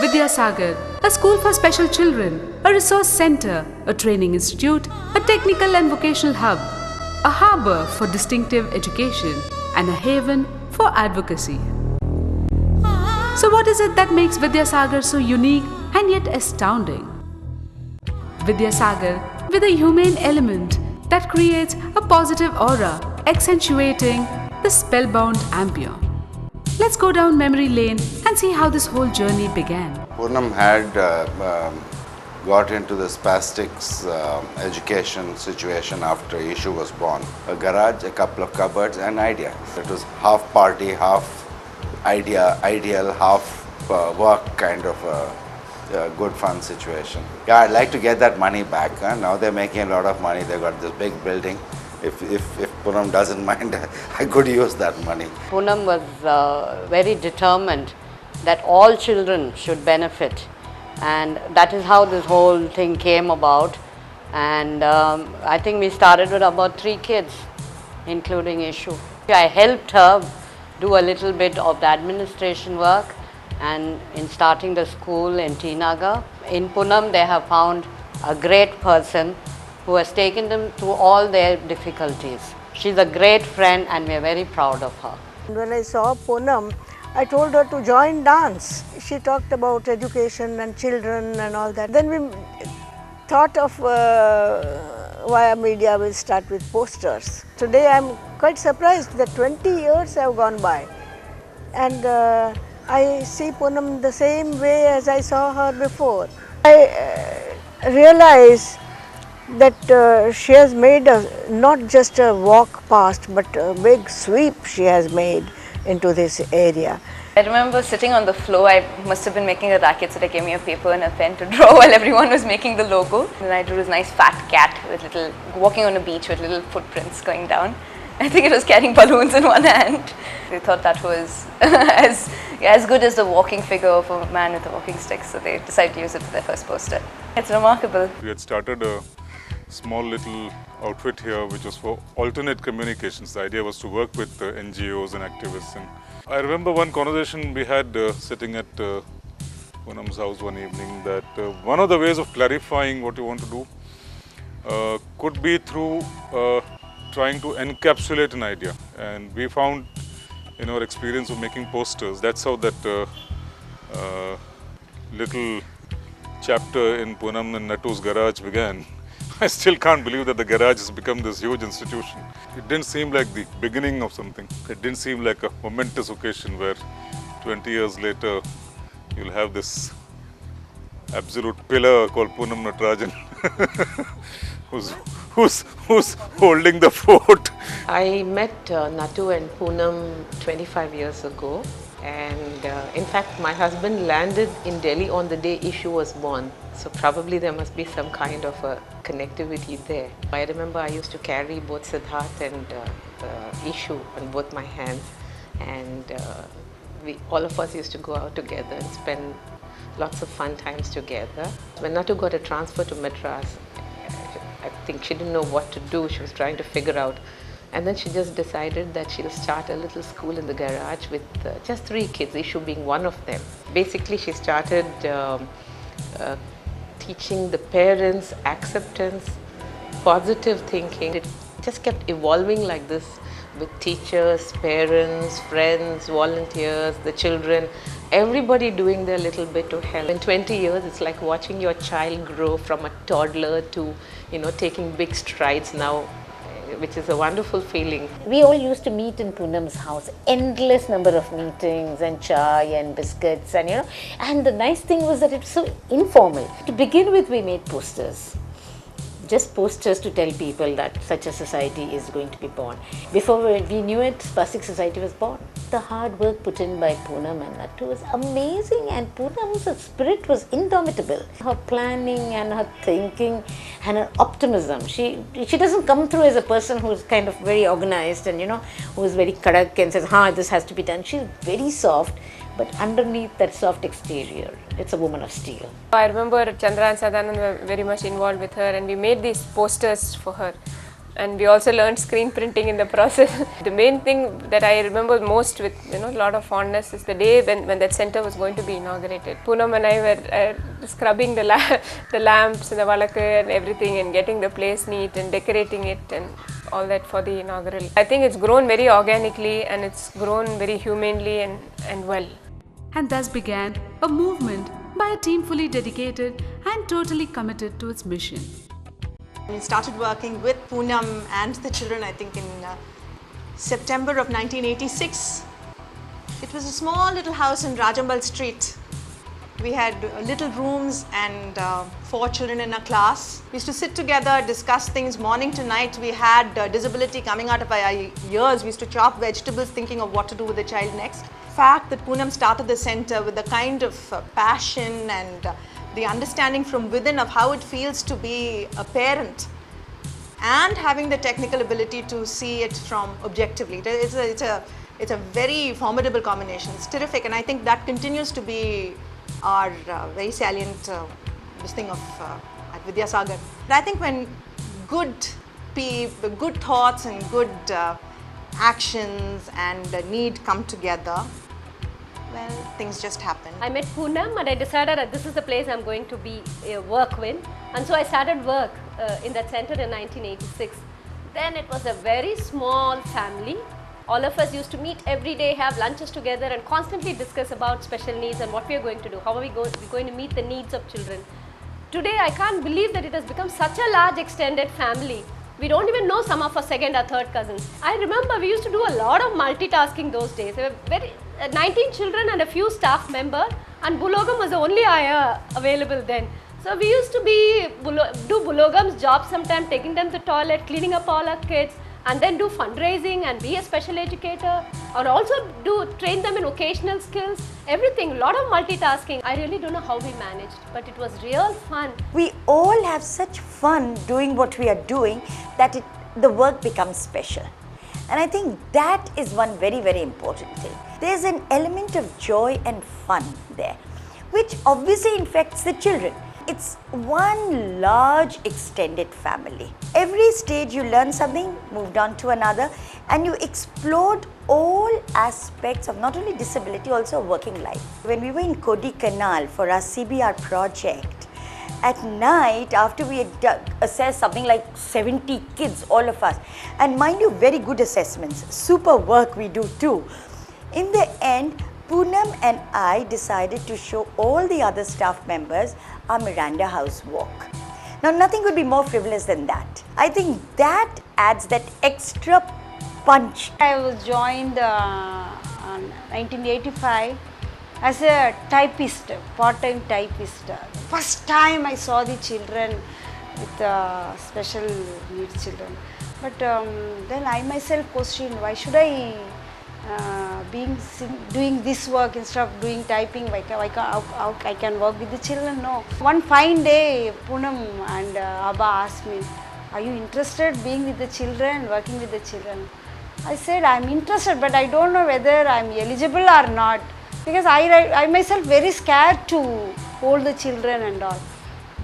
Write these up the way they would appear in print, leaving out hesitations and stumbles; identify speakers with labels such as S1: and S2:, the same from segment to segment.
S1: Vidya Sagar, a school for special children, a resource center, a training institute, a technical and vocational hub, a harbor for distinctive education, and a haven for advocacy. So, what is it that makes Vidya Sagar so unique and yet astounding? Vidya Sagar, with a humane element that creates a positive aura, accentuating the spellbound ambience. Let's go down memory lane and see how this whole journey began.
S2: Poonam had got into the spastics education situation after Ishu was born. A garage, a couple of cupboards, and idea. It was half party, half ideal, half work kind of a good fun situation. Yeah, I'd like to get that money back. Now they're making a lot of money. They've got this big building. If Poonam doesn't mind, I could use that money.
S3: Poonam was very determined that all children should benefit, and that is how this whole thing came about. And I think we started with about 3 kids, including Ishu. I helped her do a little bit of the administration work, and in starting the school in T Nagar. In Poonam, they have found a great person who has taken them through all their difficulties. She's a great friend and we are very proud of her.
S4: When I saw Poonam, I told her to join dance. She talked about education and children and all that. Then we thought of via media we'll start with posters. Today I'm quite surprised that 20 years have gone by, and I see Poonam the same way as I saw her before. I realize that she has made not just a walk past, but a big sweep she has made into this area.
S5: I remember sitting on the floor. I must have been making a racket, so they gave me a paper and a pen to draw while everyone was making the logo. And I drew this nice fat cat with walking on a beach with little footprints going down. I think it was carrying balloons in one hand. They thought that was as good as the walking figure of a man with a walking stick, so they decided to use it for their first poster. It's remarkable.
S6: We had started a small little outfit here which was for alternate communications. The idea was to work with NGOs and activists. And I remember one conversation we had sitting at Poonam's house one evening, that one of the ways of clarifying what you want to do could be through trying to encapsulate an idea. And we found in our experience of making posters, that's how that little chapter in Poonam and Nattu's garage began. I still can't believe that the garage has become this huge institution. It didn't seem like the beginning of something. It didn't seem like a momentous occasion where 20 years later you'll have this absolute pillar called Poonam Natarajan who's holding the fort.
S7: I met Nattu and Poonam 25 years ago, and in fact my husband landed in Delhi on the day Ishu was born, so probably there must be some kind of a connectivity there. I remember I used to carry both Siddharth and Ishu on both my hands, and all of us used to go out together and spend lots of fun times together. When Nattu got a transfer to Madras, I think she didn't know what to do. She was trying to figure out, and then she just decided that she'll start a little school in the garage with just 3 kids, Ishu being one of them. Basically, she started teaching the parents acceptance, positive thinking. It just kept evolving like this with teachers, parents, friends, volunteers, the children, everybody doing their little bit to help. In 20 years, it's like watching your child grow from a toddler to, taking big strides now, which is a wonderful feeling.
S8: We all used to meet in Poonam's house, endless number of meetings and chai and biscuits, and the nice thing was that it was so informal. To begin with, we made posters. Just posters to tell people that such a society is going to be born. Before we knew it, Spastic Society was born. The hard work put in by Poonam and Nattu was amazing, and Poonam's spirit was indomitable. Her planning and her thinking and her optimism. She doesn't come through as a person who's kind of very organized and who's very kadak and says, this has to be done. She's very soft, but underneath that soft exterior, it's a woman of steel.
S9: I remember Chandra and Sadanand were very much involved with her, and we made these posters for her. And we also learned screen printing in the process. The main thing that I remember most with a lot of fondness is the day when that center was going to be inaugurated. Poonam and I were scrubbing the lamps and the valakku and everything and getting the place neat and decorating it and all that for the inaugural. I think it's grown very organically and it's grown very humanely and well.
S1: And thus began a movement by a team fully dedicated and totally committed to its mission.
S10: We started working with Poonam and the children, I think in September of 1986. It was a small little house in Rajambal Street. We had little rooms and 4 children in a class. We used to sit together, discuss things morning to night. We had disability coming out of our ears. We used to chop vegetables thinking of what to do with the child next. The fact that Poonam started the center with the kind of passion and the understanding from within of how it feels to be a parent and having the technical ability to see it from objectively. It's a very formidable combination. It's terrific, and I think that continues to be our very salient this thing of at Vidya Sagar. I think when good thoughts and good actions and need come together, well, things just happen.
S11: I met Poonam and I decided that this is the place I'm going to be work with, and so I started work in that center in 1986. Then it was a very small family. All of us used to meet every day, have lunches together and constantly discuss about special needs and what we are going to do, how are we going to meet the needs of children. Today I can't believe that it has become such a large extended family. We don't even know some of our second or third cousins. I remember we used to do a lot of multitasking those days. There were 19 children and a few staff members, and Bulogam was the only ayah available then. So we used to do Bulogam's job sometimes, taking them to the toilet, cleaning up all our kids, and then do fundraising and be a special educator, or also train them in occasional skills, everything, a lot of multitasking. I really don't know how we managed, but it was real fun.
S12: We all have such fun doing what we are doing that the work becomes special. And I think that is one very, very important thing. There's an element of joy and fun there, which obviously infects the children. It's one large extended family. Every stage you learn something, moved on to another, and you explored all aspects of not only disability, also working life. When we were in Kodaikanal for our CBR project, at night after we had assessed something like 70 kids, all of us, and mind you, very good assessments, super work we do too. In the end, Poonam and I decided to show all the other staff members our Miranda House walk. Now, nothing could be more frivolous than that. I think that adds that extra punch.
S13: I was joined in 1985 as a typist, part-time typist. First time I saw the children with special needs children. But then I myself questioned, why should I doing this work instead of doing typing? How I can work with the children? No. One fine day, Poonam and Abba asked me, are you interested being with the children, working with the children? I said, I'm interested, but I don't know whether I'm eligible or not, because I myself very scared to hold the children and all.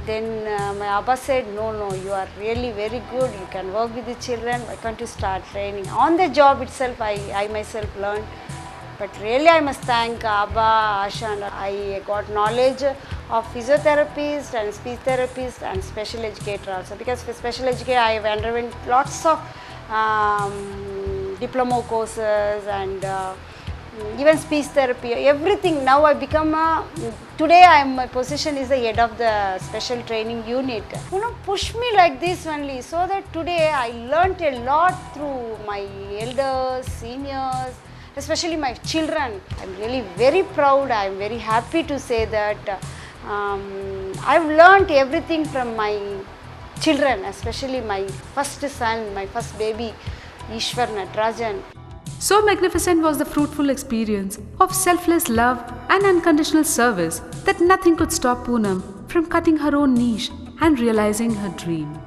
S13: Then my Abba said, no, you are really very good, you can work with the children, why can't you start training? On the job itself, I myself learned. But really I must thank Abba, Asha, and I got knowledge of physiotherapist and speech therapist and special educator also. Because for special educator, I have underwent lots of diploma courses and even speech therapy, everything. Now I become today my position is the head of the special training unit. Push me like this only, so that today I learnt a lot through my elders, seniors, especially my children. I'm really very proud, I'm very happy to say that I've learnt everything from my children, especially my first son, my first baby, Ishwar Natarajan.
S1: So magnificent was the fruitful experience of selfless love and unconditional service that nothing could stop Poonam from cutting her own niche and realizing her dream.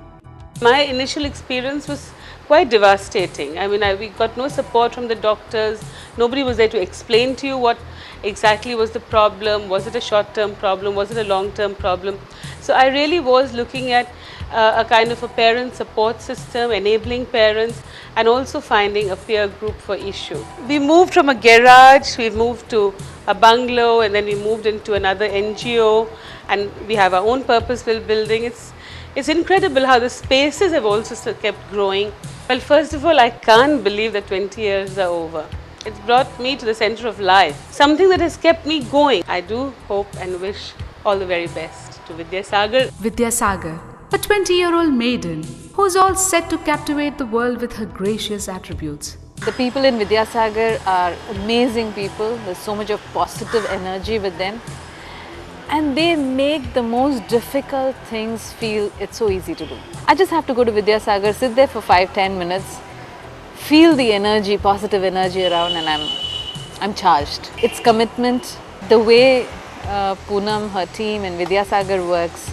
S14: My initial experience was quite devastating. I mean, we got no support from the doctors. Nobody was there to explain to you what exactly was the problem. Was it a short-term problem? Was it a long-term problem? So I really was looking at a kind of a parent support system, enabling parents, and also finding a peer group for issue. We moved from a garage, we moved to a bungalow, and then we moved into another NGO, and we have our own purpose-built building. It's incredible how the spaces have also still kept growing. Well, first of all, I can't believe that 20 years are over. It's brought me to the center of life, something that has kept me going. I do hope and wish all the very best to Vidya Sagar.
S1: Vidya Sagar, a 20-year-old maiden who's all set to captivate the world with her gracious attributes.
S15: The people in Vidya Sagar are amazing people. There's so much of positive energy with them. And they make the most difficult things feel it's so easy to do. I just have to go to Vidya Sagar, sit there for 5-10 minutes, feel the energy, positive energy around, and I'm charged. It's commitment. The way Poonam, her team, and Vidya Sagar works,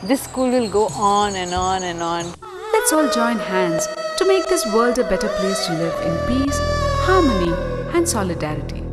S15: this school will go on and on and on.
S1: Let's all join hands to make this world a better place to live in peace, harmony, and solidarity.